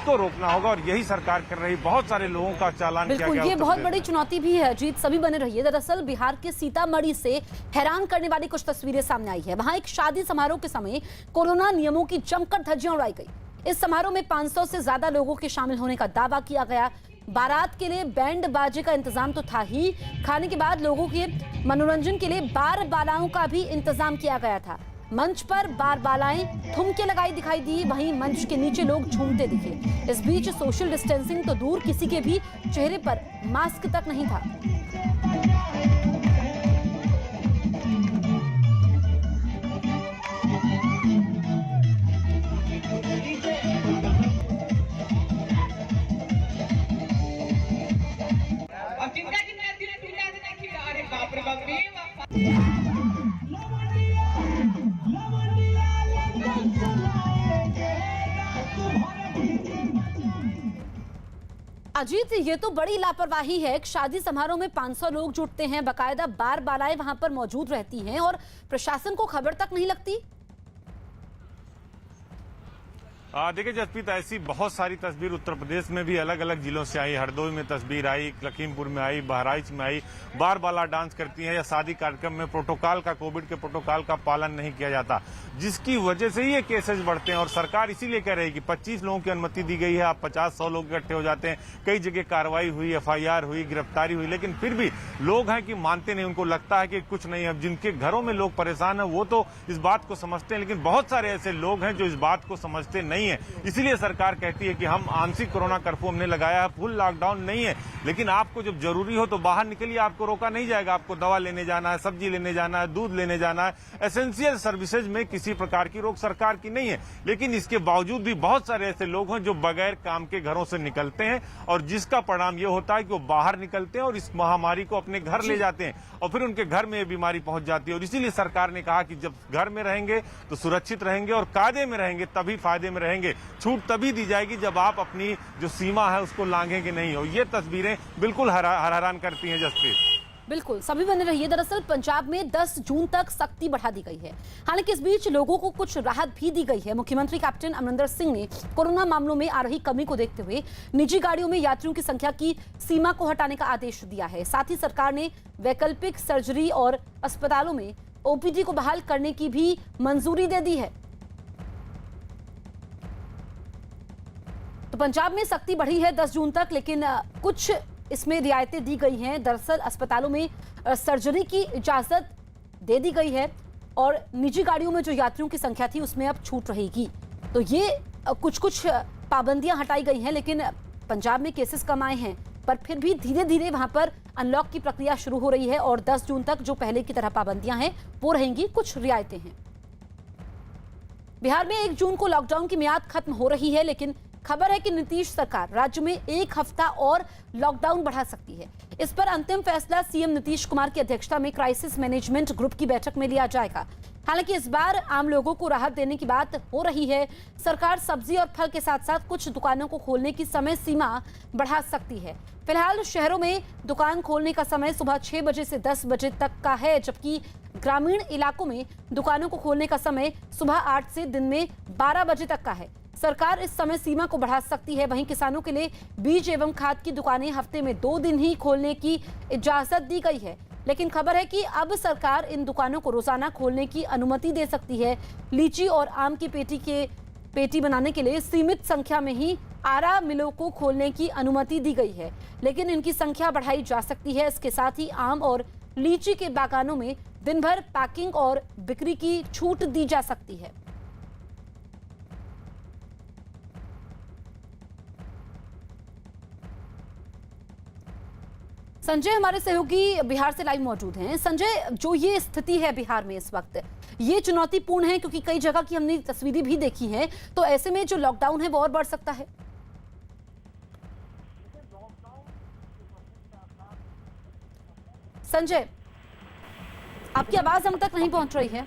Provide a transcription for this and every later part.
इसको रोकना होगा और यही सरकार कर रही। बहुत सारे लोगों का चालान किया गया। ये बहुत बड़ी चुनौती भी है। जीत सभी बने रहिए। दरअसल बिहार के सीतामढ़ी से हैरान करने वाली कुछ तस्वीरें सामने आई है। वहां एक शादी समारोह के समय कोरोना नियमों की जमकर धज्जियां उड़ाई गई। इस समारोह में 500 से ज्यादा लोगों के शामिल होने का दावा किया गया। बारात के लिए बैंड बाजे का इंतजाम तो था ही, खाने के बाद लोगों के मनोरंजन के लिए बार बालाओं का भी इंतजाम किया गया था। मंच पर बार बालाएं ठुमके लगाई दिखाई दी, वहीं मंच के नीचे लोग झूमते दिखे। इस बीच सोशल डिस्टेंसिंग तो दूर, किसी के भी चेहरे पर मास्क तक नहीं था। अजीत, ये तो बड़ी लापरवाही है। एक शादी समारोह में 500 लोग जुटते हैं, बकायदा बार बालाएं वहां पर मौजूद रहती हैं और प्रशासन को खबर तक नहीं लगती। देखिए जसप्रीत, ऐसी बहुत सारी तस्वीर उत्तर प्रदेश में भी अलग अलग जिलों से आई। हरदोई में तस्वीर आई, लखीमपुर में आई, बहराइच में आई। बार बाला डांस करती हैं या शादी कार्यक्रम में प्रोटोकॉल का, कोविड के प्रोटोकॉल का पालन नहीं किया जाता, जिसकी वजह से ये केसेज बढ़ते हैं। और सरकार इसीलिए कह रही है कि 25 लोगों की अनुमति दी गई है, आप 50-100 लोग इकट्ठे हो जाते हैं। कई जगह कार्रवाई हुई, FIR हुई, गिरफ्तारी हुई, लेकिन फिर भी लोग हैं कि मानते नहीं। उनको लगता है कि कुछ नहीं है। जिनके घरों में लोग परेशान हैं वो तो इस बात को समझते हैं, लेकिन बहुत सारे ऐसे लोग हैं जो इस बात को समझते नहीं है। इसीलिए सरकार कहती है कि हम आंशिक कोरोना कर्फ्यू हमने लगाया है, फुल लॉकडाउन नहीं है, लेकिन आपको जब जरूरी हो तो बाहर निकलिए, आपको रोका नहीं जाएगा। आपको दवा लेने जाना है, सब्जी लेने जाना है, दूध लेने जाना है, एसेंशियल सर्विसेज में किसी प्रकार की रोक सरकार की नहीं है। लेकिन इसके बावजूद भी बहुत सारे ऐसे लोग हैं जो बगैर काम के घरों से निकलते हैं और जिसका परिणाम ये होता है कि वो बाहर निकलते हैं और इस महामारी को अपने घर ले जाते हैं और फिर उनके घर में ये बीमारी पहुंच जाती है। और इसीलिए सरकार ने कहा कि जब घर में रहेंगे तो सुरक्षित रहेंगे और कायदे में रहेंगे तभी फायदे में रहेंगे। छूट तभी दी जाएगी जब आप अपनी जो सीमा है उसको लांघेंगे नहीं हो। ये तस्वीरें बिल्कुल हैरान करती हैं जसप्रीत। बिल्कुल, सभी बने रहिए। दरअसल पंजाब में 10 जून तक सख्ती बढ़ा दी गई है। हालांकि इस बीच लोगों को कुछ राहत भी दी गई है। मुख्यमंत्री कैप्टन अमरिंदर सिंह ने कोरोना मामलों में आ रही कमी को देखते हुए निजी गाड़ियों में यात्रियों की संख्या की सीमा को हटाने का आदेश दिया है। साथ ही सरकार ने वैकल्पिक सर्जरी और अस्पतालों में OPD को बहाल करने की भी मंजूरी दे दी है। तो पंजाब में सख्ती बढ़ी है 10 जून तक, लेकिन कुछ इसमें रियायतें दी गई हैं। दरअसल अस्पतालों में सर्जरी की इजाजत दे दी गई है और निजी गाड़ियों में जो यात्रियों की संख्या थी उसमें अब छूट रहेगी। तो ये कुछ पाबंदियां हटाई गई हैं, लेकिन पंजाब में केसेस कम आए हैं, पर फिर भी धीरे धीरे वहां पर अनलॉक की प्रक्रिया शुरू हो रही है और 10 जून तक जो पहले की तरह पाबंदियां हैं वो रहेंगी, कुछ रियायतें हैं। बिहार में 1 जून को लॉकडाउन की मियाद खत्म हो रही है, लेकिन खबर है कि नीतीश सरकार राज्य में 1 हफ्ता और लॉकडाउन बढ़ा सकती है। इस पर अंतिम फैसला सीएम नीतीश कुमार की अध्यक्षता में क्राइसिस मैनेजमेंट ग्रुप की बैठक में लिया जाएगा। हालांकि इस बार आम लोगों को राहत देने की बात हो रही है। सरकार सब्जी और फल के साथ साथ कुछ दुकानों को खोलने की समय सीमा बढ़ा सकती है। फिलहाल शहरों में दुकान खोलने का समय सुबह 6 बजे से 10 बजे तक का है, जबकि ग्रामीण इलाकों में दुकानों को खोलने का समय सुबह 8 से दिन में 12 बजे तक का है। सरकार इस समय सीमा को बढ़ा सकती है। वहीं किसानों के लिए बीज एवं खाद की दुकानें हफ्ते में 2 दिन ही खोलने की इजाजत दी गई है, लेकिन खबर है कि अब सरकार इन दुकानों को रोजाना खोलने की अनुमति दे सकती है। लीची और आम की पेटी बनाने के लिए सीमित संख्या में ही आरा मिलों को खोलने की अनुमति दी गई है, लेकिन इनकी संख्या बढ़ाई जा सकती है। इसके साथ ही आम और लीची के बागानों में दिन भर पैकिंग और बिक्री की छूट दी जा सकती है। संजय हमारे सहयोगी बिहार से लाइव मौजूद हैं। संजय, जो ये स्थिति है बिहार में इस वक्त, ये चुनौतीपूर्ण है क्योंकि कई जगह की हमने तस्वीरें भी देखी हैं, तो ऐसे में जो लॉकडाउन है वो और बढ़ सकता है। संजय, आपकी आवाज हम तक नहीं पहुंच रही है।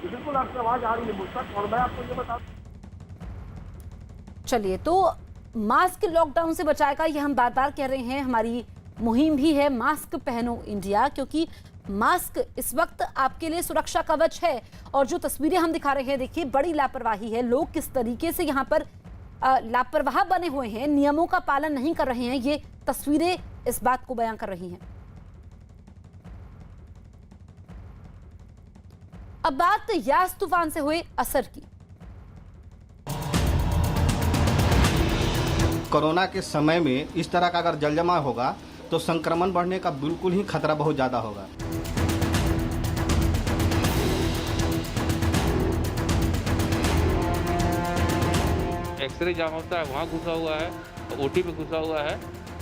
बिल्कुल आपकी आवाज आ रही है मुझ तक, और मैं आपको ये बता, चलिए, तो मास्क लॉकडाउन से बचाएगा, ये हम बार बार कह रहे हैं। हमारी मुहिम भी है मास्क पहनो इंडिया, क्योंकि मास्क इस वक्त आपके लिए सुरक्षा कवच है। और जो तस्वीरें हम दिखा रहे हैं, देखिए बड़ी लापरवाही है। लोग किस तरीके से यहाँ पर लापरवाह बने हुए हैं, नियमों का पालन नहीं कर रहे हैं, ये तस्वीरें इस बात को बयां कर रही हैं। अब बात यास तूफान से हुए असर की। कोरोना के समय में इस तरह का अगर जलजमाव होगा तो संक्रमण बढ़ने का बिल्कुल ही खतरा बहुत ज़्यादा होगा। एक्सरे जहाँ होता है वहाँ घुसा हुआ है, ओटी में घुसा हुआ है,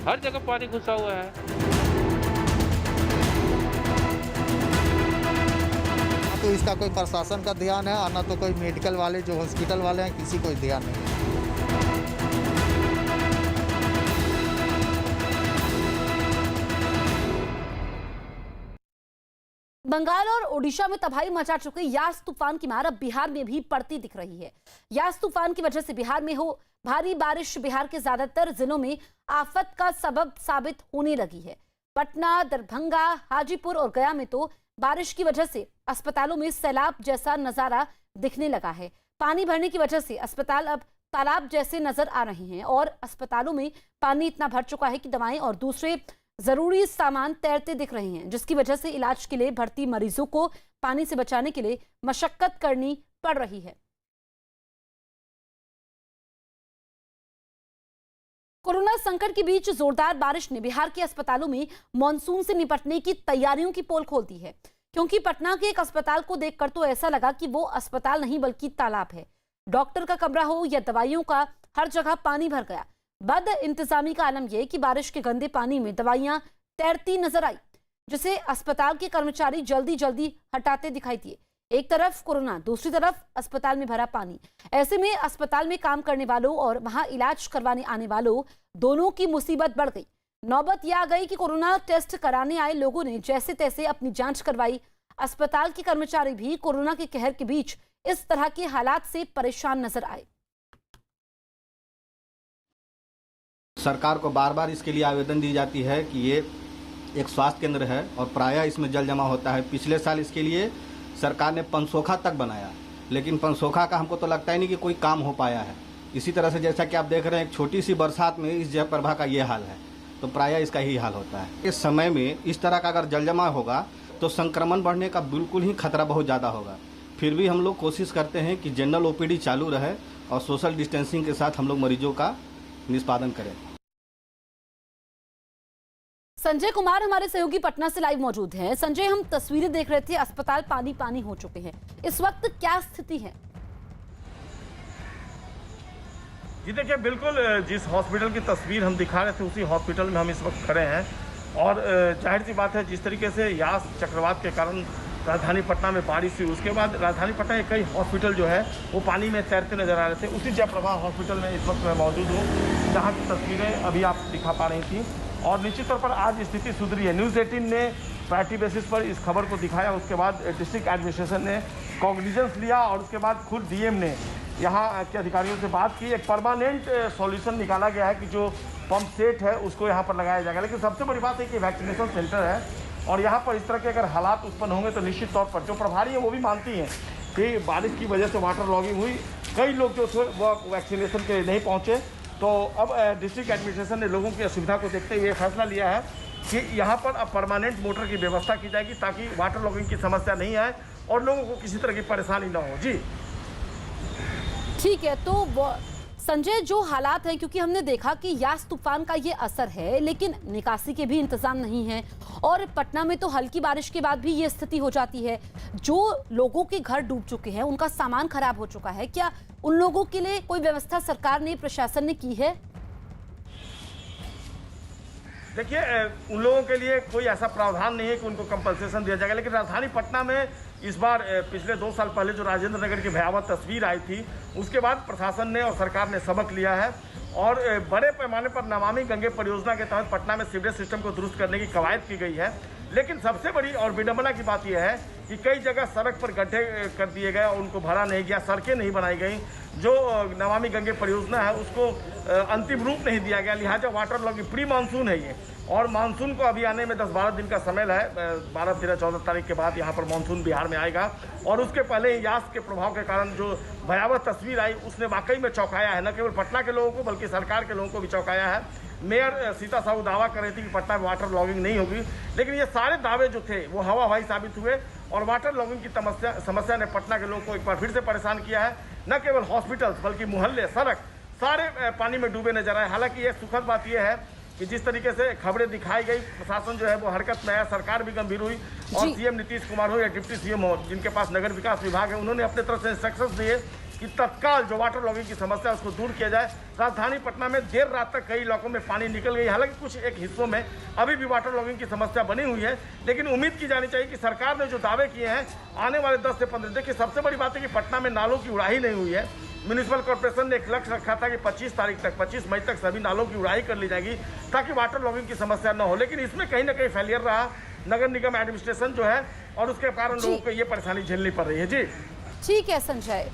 हर जगह पानी घुसा हुआ है। तो इसका कोई प्रशासन का ध्यान है और ना तो कोई मेडिकल वाले जो हॉस्पिटल वाले हैं किसी को ध्यान नहीं है। बंगाल और ओडिशा में तबाही मचा चुके यास तूफान की मार अब बिहार में भी पड़ती दिख रही है। यास तूफान की वजह से बिहार में हो भारी बारिश बिहार के ज्यादातर जिलों में आफत का सबब साबित होने लगी है। पटना, दरभंगा, हाजीपुर और गया में तो बारिश की वजह से अस्पतालों में सैलाब जैसा नजारा दिखने लगा है। पानी भरने की वजह से अस्पताल अब तालाब जैसे नजर आ रहे हैं और अस्पतालों में पानी इतना भर चुका है कि दवाएं और दूसरे जरूरी सामान तैरते दिख रहे हैं, जिसकी वजह से इलाज के लिए भर्ती मरीजों को पानी से बचाने के लिए मशक्कत करनी पड़ रही है। कोरोना संकट के बीच जोरदार बारिश ने बिहार के अस्पतालों में मॉनसून से निपटने की तैयारियों की पोल खोल दी है, क्योंकि पटना के एक अस्पताल को देखकर तो ऐसा लगा कि वो अस्पताल नहीं बल्कि तालाब है। डॉक्टर का कमरा हो या दवाइयों का, हर जगह पानी भर गया। बद इंतजामी का आलम यह कि बारिश के गंदे पानी में दवाइयां तैरती नजर आई, जिसे अस्पताल के कर्मचारी जल्दी जल्दी हटाते दिखाई दिए। एक तरफ कोरोना, दूसरी तरफ अस्पताल में भरा पानी। ऐसे में अस्पताल में काम करने वालों और वहां इलाज करवाने आने वालों दोनों की मुसीबत बढ़ गई। नौबत यह आ गई कि कोरोना टेस्ट कराने आए लोगों ने जैसे तैसे अपनी जांच करवाई। अस्पताल के कर्मचारी भी कोरोना के कहर के बीच इस तरह के हालात से परेशान नजर आए। सरकार को बार बार इसके लिए आवेदन दी जाती है कि ये एक स्वास्थ्य केंद्र है और प्रायः इसमें जल जमा होता है। पिछले साल इसके लिए सरकार ने पनसोखा तक बनाया, लेकिन पनसोखा का हमको तो लगता ही नहीं कि कोई काम हो पाया है। इसी तरह से जैसा कि आप देख रहे हैं, एक छोटी सी बरसात में इस जयप्रभा का ये हाल है, तो प्रायः इसका ही हाल होता है। इस समय में इस तरह का अगर जल जमा होगा तो संक्रमण बढ़ने का बिल्कुल ही खतरा बहुत ज़्यादा होगा। फिर भी हम लोग कोशिश करते हैं कि जनरल ओपीडी चालू रहे और सोशल डिस्टेंसिंग के साथ हम लोग मरीजों का निष्पादन करें। संजय कुमार हमारे सहयोगी पटना से लाइव मौजूद हैं। संजय, हम तस्वीरें देख रहे थे, अस्पताल पानी पानी हो चुके हैं, इस वक्त क्या स्थिति है? जी देखिए, बिल्कुल जिस हॉस्पिटल की तस्वीर हम दिखा रहे थे उसी हॉस्पिटल में हम इस वक्त खड़े हैं और जाहिर सी बात है, जिस तरीके से यास चक्रवात के कारण राजधानी पटना में बारिश हुई, उसके बाद राजधानी पटना के कई हॉस्पिटल जो है वो पानी में तैरते नजर आ रहे थे। उसी जयप्रभा हॉस्पिटल में इस वक्त मैं मौजूद हूँ, जहाँ की तस्वीरें अभी आप दिखा पा रही थी और निश्चित तौर पर आज स्थिति सुधरी है। न्यूज़ 18 ने प्रायोरिटी बेसिस पर इस खबर को दिखाया, उसके बाद डिस्ट्रिक्ट एडमिनिस्ट्रेशन ने कॉग्निजेंस लिया और उसके बाद खुद डीएम ने यहाँ के अधिकारियों से बात की। एक परमानेंट सॉल्यूशन निकाला गया है कि जो पंप सेट है उसको यहाँ पर लगाया जाएगा। लेकिन सबसे बड़ी बात है कि वैक्सीनेशन सेंटर है और यहाँ पर इस तरह के अगर हालात उत्पन्न होंगे तो निश्चित तौर पर जो प्रभारी हैं वो भी मानती हैं कि बारिश की वजह से वाटर लॉगिंग हुई, कई लोग जो थे वो वैक्सीनेशन के लिए नहीं पहुँचे। तो अब डिस्ट्रिक्ट एडमिनिस्ट्रेशन ने लोगों की असुविधा को देखते हुए फैसला लिया है कि यहाँ पर अब परमानेंट मोटर की व्यवस्था की जाएगी ताकि वाटर लॉगिंग की समस्या नहीं आए और लोगों को किसी तरह की परेशानी ना हो। जी ठीक है, तो संजय, जो हालात हैं, क्योंकि हमने देखा कि यास तूफान का ये असर है, लेकिन निकासी के भी इंतजाम नहीं है और पटना में तो हल्की बारिश के बाद भी ये स्थिति हो जाती है। जो लोगों के घर डूब चुके हैं, उनका सामान खराब हो चुका है, क्या उन लोगों के लिए कोई व्यवस्था सरकार ने, प्रशासन ने की है? देखिए, उन लोगों के लिए कोई ऐसा प्रावधान नहीं है कि उनको कंपनसेशन दिया जाएगा, लेकिन राजधानी पटना में इस बार पिछले 2 साल पहले जो राजेंद्र नगर की भयावह तस्वीर आई थी, उसके बाद प्रशासन ने और सरकार ने सबक लिया है और बड़े पैमाने पर नमामि गंगे परियोजना के तहत पटना में सीवरेज सिस्टम को दुरुस्त करने की कवायद की गई है। लेकिन सबसे बड़ी और विडंबना की बात यह है कि कई जगह सड़क पर गड्ढे कर दिए गए और उनको भरा नहीं गया, सड़कें नहीं बनाई गई। जो नमामि गंगे परियोजना है उसको अंतिम रूप नहीं दिया गया, लिहाजा वाटर लॉगिंग प्री मानसून है ये, और मानसून को अभी आने में 10-12 दिन का समय है। 12, 13, 14 तारीख के बाद यहाँ पर मानसून बिहार में आएगा, और उसके पहले ही यास के प्रभाव के कारण जो भयावह तस्वीर आई उसने वाकई में चौंकाया है, न केवल पटना के लोगों को बल्कि सरकार के लोगों को भी चौंकाया है। मेयर सीता साहू दावा कर रही थी कि पटना में वाटर लॉगिंग नहीं होगी, लेकिन ये सारे दावे जो थे वो हवा हवाई साबित हुए, और वाटर लॉगिंग की समस्या ने पटना के लोगों को एक बार फिर से परेशान किया है। न केवल हॉस्पिटल्स बल्कि मोहल्ले, सड़क सारे पानी में डूबे नजर आए। हालांकि ये सुखद बात यह है कि जिस तरीके से खबरें दिखाई गई, प्रशासन जो है वो हरकत में आया, सरकार भी गंभीर हुई, और सीएम नीतीश कुमार हो या डिप्टी सीएम हो जिनके पास नगर विकास विभाग है, उन्होंने अपने तरफ से इंस्ट्रक्शंस दिए कि तत्काल जो वाटर लॉगिंग की समस्या है उसको दूर किया जाए। राजधानी पटना में देर रात तक कई इलाकों में पानी निकल गई, हालांकि कुछ एक हिस्सों में अभी भी वाटर लॉगिंग की समस्या बनी हुई है, लेकिन उम्मीद की जानी चाहिए कि सरकार ने जो दावे किए हैं आने वाले 10 से 15 देखिए सबसे बड़ी बात है कि पटना में नालों की उड़ाही नहीं हुई है। म्यूनिसिपल कॉर्पोरेशन ने एक लक्ष्य रखा था कि 25 मई तक सभी नालों की उड़ाही कर ली जाएगी ताकि वाटर लॉगिंग की समस्या न हो, लेकिन इसमें कहीं ना कहीं फेलियर रहा नगर निगम एडमिनिस्ट्रेशन जो है, और उसके कारण लोगों को ये परेशानी झेलनी पड़ रही है। जी ठीक है संजय,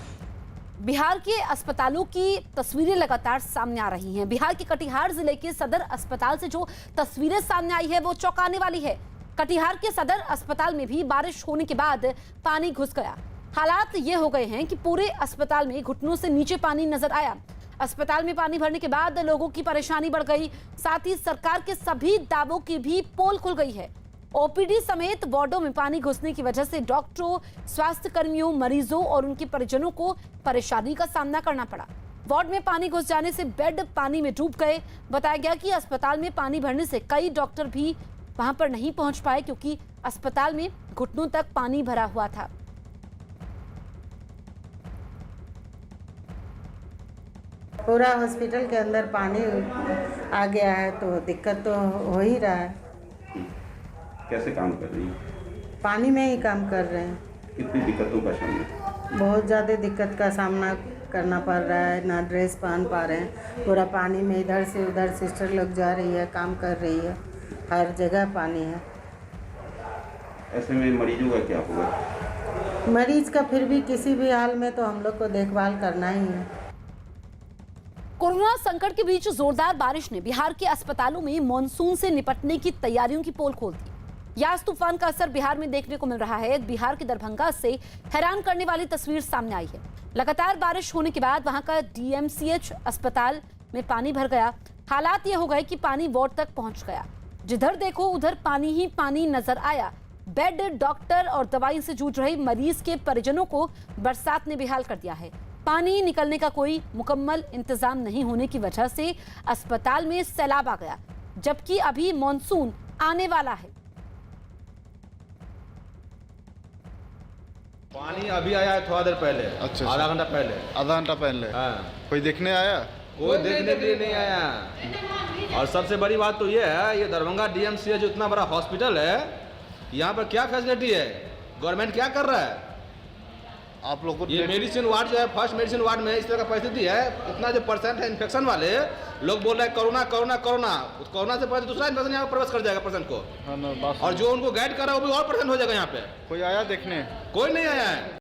बिहार के अस्पतालों की तस्वीरें लगातार सामने आ रही हैं। बिहार के कटिहार जिले के सदर अस्पताल से जो तस्वीरें सामने आई है वो चौंकाने वाली है। कटिहार के सदर अस्पताल में भी बारिश होने के बाद पानी घुस गया। हालात ये हो गए हैं कि पूरे अस्पताल में घुटनों से नीचे पानी नजर आया। अस्पताल में पानी भरने के बाद लोगों की परेशानी बढ़ गई, साथ ही सरकार के सभी दावों की भी पोल खुल गई है। ओपीडी समेत वार्डों में पानी घुसने की वजह से डॉक्टरों, स्वास्थ्य कर्मियों, मरीजों और उनके परिजनों को परेशानी का सामना करना पड़ा। वार्ड में पानी घुस जाने से बेड पानी में डूब गए। बताया गया कि अस्पताल में पानी भरने से कई डॉक्टर भी वहां पर नहीं पहुंच पाए क्योंकि अस्पताल में घुटनों तक पानी भरा हुआ था। पूरा हॉस्पिटल के अंदर पानी आ गया है तो दिक्कत तो हो ही रहा है। कैसे काम कर रही हैं? पानी में ही काम कर रहे हैं। कितनी दिक्कतों का सामना? बहुत ज़्यादा दिक्कत का सामना करना पड़ रहा है, ना ड्रेस पहन पा रहे हैं, पूरा पानी में इधर से उधर सिस्टर लोग जा रही है, काम कर रही है, हर जगह पानी है। ऐसे में मरीजों का क्या होगा? मरीज का फिर भी किसी भी हाल में तो हम लोग को देखभाल करना ही है। कोरोना संकट के बीच जोरदार बारिश ने बिहार के अस्पतालों में मॉनसून से निपटने की तैयारियों की पोल खोल दी। यास तूफान का असर बिहार में देखने को मिल रहा है। बिहार के दरभंगा से हैरान करने वाली तस्वीर सामने आई है। लगातार बारिश होने के बाद वहां का डीएमसीएच अस्पताल में पानी भर गया। हालात ये हो गए कि पानी वार्ड तक पहुंच गया। जिधर देखो उधर पानी ही पानी नजर आया। बेड, डॉक्टर और दवाई से जूझ रहे मरीज के परिजनों को बरसात ने बेहाल कर दिया है। पानी निकलने का कोई मुकम्मल इंतजाम नहीं होने की वजह से अस्पताल में सैलाब आ गया, जबकि अभी मॉनसून आने वाला है। पानी अभी आया है थोड़ा देर पहले। अच्छा, आधा घंटा पहले। आधा घंटा पहले? हाँ। कोई देखने आया? कोई देखने के लिए नहीं आया। और सबसे बड़ी बात तो ये है, ये दरभंगा डीएमसीएच जो इतना बड़ा हॉस्पिटल है, यहाँ पर क्या फैसिलिटी है? गवर्नमेंट क्या कर रहा है? आप लोग को ये मेडिसिन वार्ड जो है, फर्स्ट मेडिसिन वार्ड में इस तरह का परिस्थिति है। इतना जो % है इन्फेक्शन वाले लोग बोल रहे हैं कोरोना कोरोना कोरोना। कोरोना से पहले दूसरा इन्फेक्शन यहाँ पर प्रवेश कर जाएगा पर्सन को। हाँ ना, और जो उनको गाइड कर रहा है वो भी और % हो जाएगा यहाँ पे। कोई आया देखने? कोई नहीं आया है।